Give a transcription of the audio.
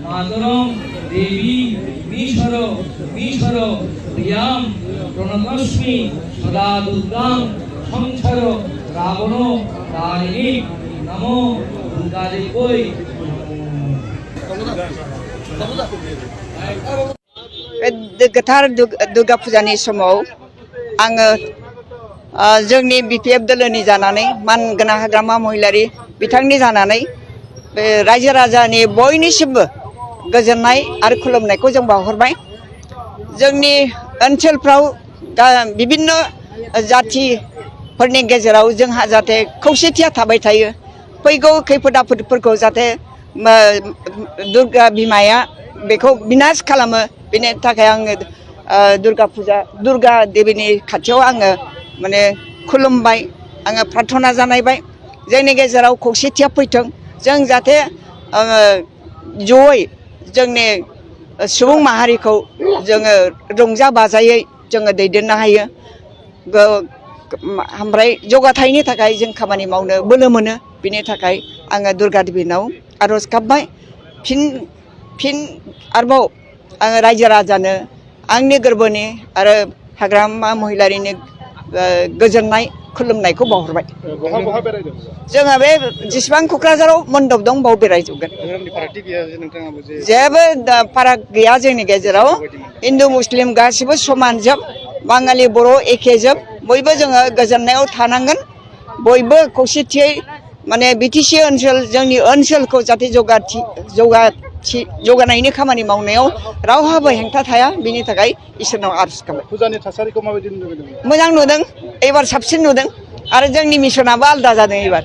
मातरम देवी मीश्वर मीश्वर Priam प्रणतस्मि सदा दुर्गां संसार रावण तारिणी नमो दुर्गा देवी। गोथार दुर्गा फुजानि समाव आङो जोंनि बिपिएफ दोलोनि जानानै मानगोनां हाग्रामा महिलारि बिथांनि जानानै बे रायजो राजानि बयनिसिमबो गोजोननाय आरो खुलुमनायखौ जों बावहरबाय। जोंनि ओनसोलफ्राव बिभिन्न जाथिफोरनि गेजेराव जोंहा जाहाथे खौसेथिया थाबाय थायो, फैगौ खैफोद आफोदफोरखौ जाहाथे दुर्गा बिमाया बेखौ बिनाश खालामो, बेनि थाखाय आङो दुर्गा देवीनि खाथियाव आङो माने खुलुमबाय, आङो प्रार्थना जानायबाय जोंनि गेजेराव खौसेथिया फैथों, जों जाहाथे जयै जोंनि सुबुं माहारिखौ जोङो रंजा बाजायै जोङो दैदेननो हायो, ओमफ्राय जौगाथायनि थाखाय जों खामानि मावनो बोलो मोनो। बिनि थाखाय आङो दुर्गा देवीनाव आरज गाबबाय। फिन आरोबाव आङो रायजो राजानो आंनि गोरबोनि आरो हाग्रामा महिलारिनि गोजोननाय खुलुमनायखौ बावहरबाय। जोङो बे जेसेबां क'क्राझाराव मन्दप दं बाव बेरायजोबगोन। जेबो फाराग गैया जोंनि गेजेराव, हिन्दु मुस्लिम गासिबो समान जोब, बाङालि बर' एखे जोब, बयबो जोङो गोजोननायाव थानांगोन। बयबो खौसेथियै माने बिटिसि ओनसोल जोंनि ओनसोलखौ जाहाथे जौगानायनि खामानि मावनायाव रावहाबो हेंथा थाया, बिनि थाखाय इसोरनाव आरज गाबबाय। फुजानि थासारिखौ माबायदि नुदों? मोजां नुदों, एबार साबसिन नुदों आरो जोंनि मिसनाबो आलादा जादों एबार।